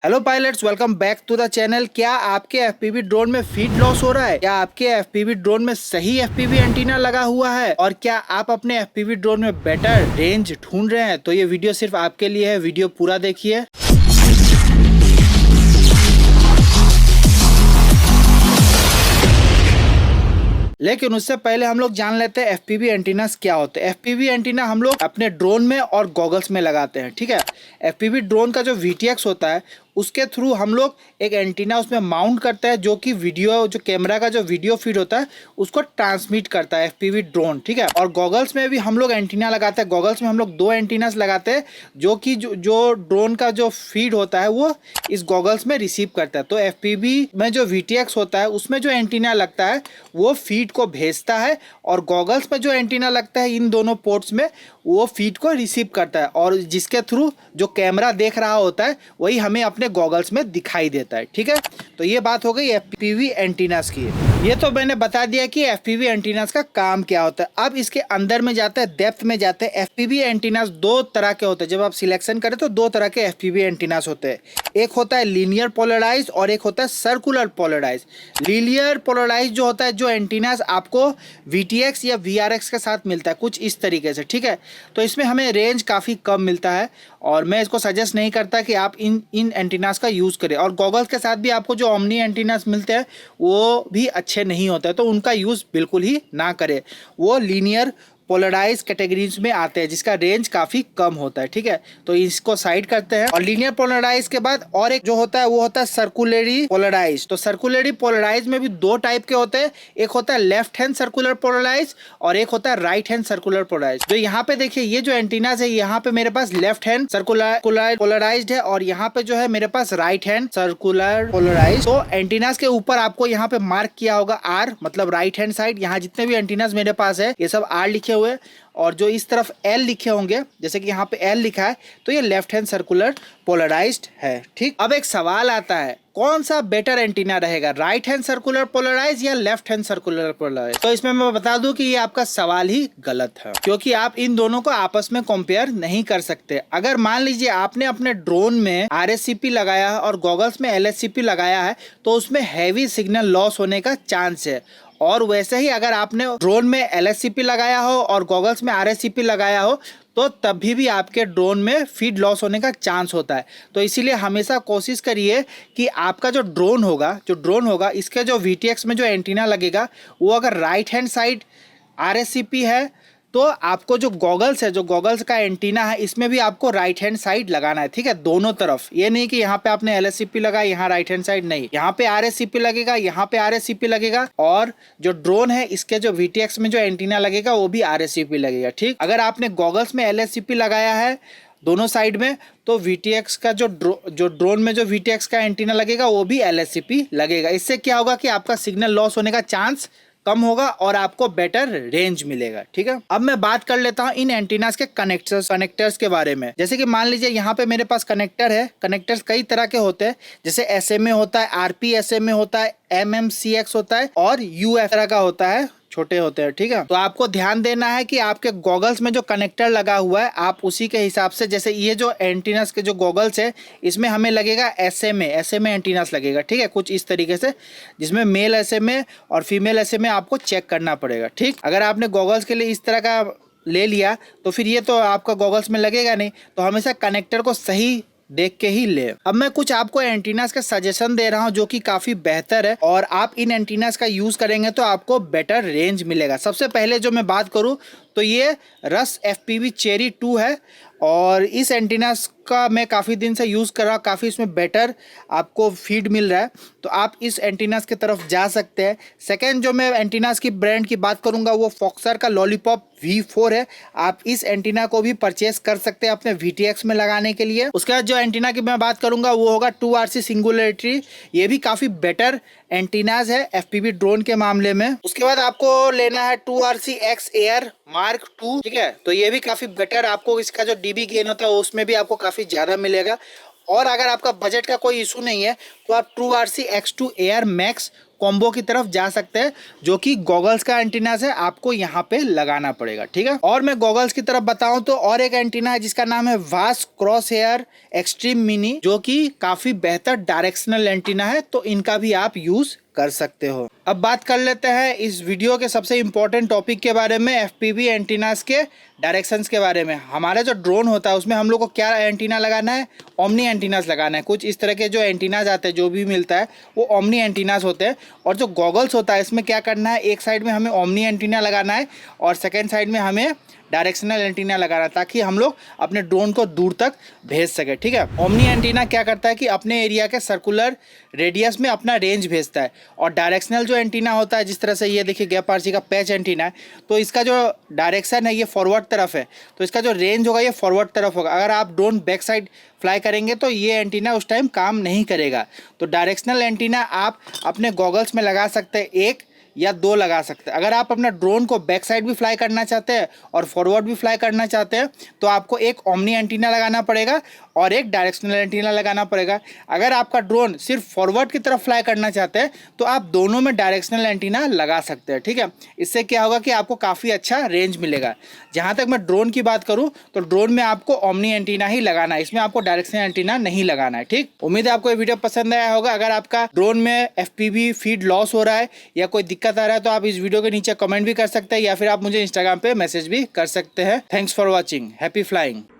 Hello pilots, welcome back to the channel. क्या आपके FPV drone में फीड लॉस हो रहा है? क्या आपके एफपीवी ड्रोन में सही एफपीवी एंटीना लगा हुआ है? और क्या आप अपने एफपीवी ड्रोन में बेटर रेंज ढूंढ रहे हैं? तो ये वीडियो सिर्फ आपके लिए है, वीडियो पूरा देखिए। लेकिन उससे पहले हम लोग जान लेते हैं एफपीवी एंटीनास क्या होते हैं। एफपीवी एंटीना हम लोग अपने ड्रोन में और गॉगल्स में लगाते हैं, ठीक है। एफपीवी ड्रोन का जो वीटीएक्स होता है उसके थ्रू हम लोग एक एंटीना उसमें माउंट करते हैं, जो कि वीडियो, जो कैमरा का जो वीडियो फीड होता है उसको ट्रांसमिट करता है एफपीवी ड्रोन, ठीक है। और गॉगल्स में भी हम लोग एंटीना लगाते हैं। गॉगल्स में हम लोग दो एंटीनास लगाते हैं, जो कि जो ड्रोन का जो फीड होता है वो इस गॉगल्स में रिसीव करता है। तो एफपीवी में जो वीटीएक्स होता है उसमें जो एंटीना लगता है वो फीड को भेजता है, और गॉगल्स में जो एंटीना लगता है इन दोनों पोर्ट्स में वो फीड को रिसीव करता है, और जिसके थ्रू जो कैमरा देख रहा होता है वही हमें अपने गॉगल्स में दिखाई देता है, ठीक है। तो ये बात हो गई एफपीवी एंटीनास की। ये तो मैंने बता दिया कि एफपीवी एंटीनास का काम क्या होता है। अब इसके अंदर में जाते हैं, डेप्थ में जाते हैं। एफपीवी एंटीनास दो तरह के होते हैं। जब आप सिलेक्शन करें तो दो तरह के एफपीवी एंटीनास होते हैं। एक होता है लीनियर पोलराइज और एक होता है सर्कुलर पोलराइज। लीनियर पोलराइज जो होता है, जो एंटीनास आपको वीटीएक्स या वीआरएक्स के साथ मिलता है कुछ इस तरीके से, ठीक है। तो इसमें हमें रेंज काफ़ी कम मिलता है, और मैं इसको सजेस्ट नहीं करता कि आप इन एंटीनास का यूज़ करें। और गॉगल्स के साथ भी आपको जो ओमनी एंटीनास मिलते हैं वो भी अच्छे नहीं होते हैं, तो उनका यूज़ बिल्कुल ही ना करें। वो लीनियर पोलराइज कैटेगरीज में आते हैं जिसका रेंज काफ़ी कम होता है, ठीक है। तो इसको साइड करते हैं। और लीनियर पोलराइज के बाद और एक जो होता है वो होता है सर्कुलरी पोलराइज। तो सर्कुलरी पोलराइज में भी दो टाइप के होते हैं। एक होता है लेफ्ट हैंड सर्कुलर पोलराइज और एक होता है राइट हैंड सर्कुलर पोलराइज। जो यहाँ पे देखिए, ये जो एंटीनास है यहाँ पे मेरे पास लेफ्ट हैंड सर्कुलर पोलराइज है, और यहाँ पे जो है मेरे पास राइट हैंड सर्कुलर पोलराइज। तो एंटीनास के ऊपर आपको यहाँ पे मार्क किया होगा आर, मतलब राइट हैंड साइड। यहाँ जितने भी एंटीनास मेरे पास है ये सब आर लिखे हुए, और जो इस तरफ एल लिखे होंगे, जैसे कि यहाँ पे एल लिखा है, तो ये लेफ्ट हैंड सर्कुलर पोलराइज्ड है, ठीक। अब एक सवाल आता है, कौन सा बेटर एंटीना रहेगा, राइट हैंड सर्कुलर पोलराइज या लेफ्ट हैंड सर्कुलर पोलराइज? तो इसमें मैं बता दूं कि ये आपका सवाल ही गलत है, क्योंकि आप इन दोनों को आपस में कंपेयर नहीं कर सकते। अगर मान लीजिए आपने अपने ड्रोन में आरएससीपी लगाया है और गॉगल्स में एलएससीपी लगाया है, तो उसमें हैवी सिग्नल लॉस होने का चांस है। और वैसे ही अगर आपने ड्रोन में एलएससीपी लगाया हो और गॉगल्स में आरएससीपी लगाया हो, तो तभी भी आपके ड्रोन में फीड लॉस होने का चांस होता है। तो इसीलिए हमेशा कोशिश करिए कि आपका जो ड्रोन होगा इसके जो वीटीएक्स में जो एंटीना लगेगा वो अगर राइट हैंड साइड आरएससीपी है, तो आपको जो गॉगल्स है, जो गॉगल्स का एंटीना है, इसमें भी आपको राइट हैंड साइड लगाना है, ठीक है, दोनों तरफ। ये नहीं कि यहाँ पे आपने एलएससीपी लगा, यहाँ राइट हैंड साइड नहीं, यहाँ पे आरएससीपी लगेगा, यहाँ पे आरएससीपी लगेगा, और जो ड्रोन है इसके जो वीटीएक्स में जो एंटीना लगेगा वो भी आरएससीपी लगेगा, ठीक। अगर आपने गॉगल्स में एलएससीपी लगाया है दोनों साइड में, तो वीटीएक्स का जो ड्रोन में जो वीटीएक्स का एंटीना लगेगा वो भी एलएससीपी लगेगा। इससे क्या होगा कि आपका सिग्नल लॉस होने का चांस कम होगा और आपको बेटर रेंज मिलेगा, ठीक है। अब मैं बात कर लेता हूँ इन एंटीनास के कनेक्टर्स के बारे में। जैसे कि मान लीजिए यहाँ पे मेरे पास कनेक्टर है। कनेक्टर्स कई तरह के होते हैं, जैसे एसएमए होता है, आरपीएसएमए होता है, एमएमसीएक्स होता है, और यूएफ तरह का होता है, छोटे होते हैं, ठीक है। तो आपको ध्यान देना है कि आपके गॉगल्स में जो कनेक्टर लगा हुआ है आप उसी के हिसाब से, जैसे ये जो एंटीनास के जो गॉगल्स है इसमें हमें लगेगा एसएमए एंटीनास लगेगा, ठीक है, कुछ इस तरीके से, जिसमें मेल एसएमए और फीमेल एसएमए आपको चेक करना पड़ेगा, ठीक। अगर आपने गॉगल्स के लिए इस तरह का ले लिया तो फिर ये तो आपका गॉगल्स में लगेगा नहीं। तो हमेशा कनेक्टर को सही देख के ही ले। अब मैं कुछ आपको एंटीनास का सजेशन दे रहा हूं जो कि काफी बेहतर है, और आप इन एंटीनास का यूज करेंगे तो आपको बेटर रेंज मिलेगा। सबसे पहले जो मैं बात करूं तो ये रस एफपीवी चेरी 2 है, और इस एंटीनास का मैं काफ़ी दिन से यूज़ कर रहा हूँ, काफ़ी इसमें बेटर आपको फीड मिल रहा है, तो आप इस एंटीनास की तरफ जा सकते हैं। सेकंड जो मैं एंटीनास की ब्रांड की बात करूँगा वो फॉक्सर का लॉलीपॉप V4 है। आप इस एंटीना को भी परचेस कर सकते हैं अपने VTX में लगाने के लिए। उसके बाद जो एंटीना की मैं बात करूँगा वो होगा 2RC सिंगुलरिटी। ये भी काफ़ी बेटर एंटीनाज है एफपीवी ड्रोन के मामले में। उसके बाद आपको लेना है 2RC X Air Mark 2, ठीक है। तो ये भी काफ़ी बेटर, आपको इसका जो डीबी गेन होता है उसमें भी आपको काफ़ी ज़्यादा मिलेगा। और अगर आपका बजट का कोई इशू नहीं है तो आप 2RC X2 Air Max combo की तरफ जा सकते हैं, जो कि गॉगल्स का एंटीना है, आपको यहाँ पे लगाना पड़ेगा, ठीक है। और मैं गॉगल्स की तरफ बताऊं तो और एक एंटीना है जिसका नाम है वास क्रॉस हेयर एक्सट्रीम मिनी, जो कि काफी बेहतर डायरेक्शनल एंटीना है, तो इनका भी आप यूज कर सकते हो। अब बात कर लेते हैं इस वीडियो के सबसे इंपॉर्टेंट टॉपिक के बारे में, एफपीवी एंटीनास के डायरेक्शंस के बारे में। हमारा जो ड्रोन होता है उसमें हम लोग को क्या एंटीना लगाना है, ओमनी एंटीनास लगाना है। कुछ इस तरह के जो एंटीनास आते हैं, जो भी मिलता है वो ओमनी एंटीनास होते हैं। और जो गॉगल्स होता है इसमें क्या करना है, एक साइड में हमें ओमनी एंटीना लगाना है और सेकेंड साइड में हमें डायरेक्शनल एंटीना लगाना, ताकि हम लोग अपने ड्रोन को दूर तक भेज सके, ठीक है। ओमनी एंटीना क्या करता है कि अपने एरिया के सर्कुलर रेडियस में अपना रेंज भेजता है, और डायरेक्शनल जो एंटीना होता है, जिस तरह से ये देखिए गैप आरसी का पैच एंटीना है, तो इसका जो डायरेक्शन है ये फॉरवर्ड तरफ है, तो इसका जो रेंज होगा ये फॉरवर्ड तरफ होगा। अगर आप ड्रोन बैक साइड फ्लाई करेंगे तो ये एंटीना उस टाइम काम नहीं करेगा। तो डायरेक्शनल एंटीना आप अपने गॉगल्स में लगा सकते हैं, एक या दो लगा सकते हैं। अगर आप अपना ड्रोन को बैक साइड भी फ्लाई करना चाहते हैं और फॉरवर्ड भी फ्लाई करना चाहते हैं, तो आपको एक ओमनी एंटीना लगाना पड़ेगा और एक डायरेक्शनल एंटीना लगाना पड़ेगा। अगर आपका ड्रोन सिर्फ फॉरवर्ड की तरफ फ्लाई करना चाहते हैं तो आप दोनों में डायरेक्शनल एंटीना लगा सकते हैं, ठीक है। इससे क्या होगा कि आपको काफ़ी अच्छा रेंज मिलेगा। जहाँ तक मैं ड्रोन की बात करूँ तो ड्रोन में आपको ओमनी एंटीना ही लगाना है, इसमें आपको डायरेक्शनल एंटीना नहीं लगाना है, ठीक। उम्मीद है आपको ये वीडियो पसंद आया होगा। अगर आपका ड्रोन में एफपीवी फीड लॉस हो रहा है या कोई दिक्कत आ रहा है तो आप इस वीडियो के नीचे कमेंट भी कर सकते हैं, या फिर आप मुझे इंस्टाग्राम पे मैसेज भी कर सकते हैं। Thanks for watching, happy flying.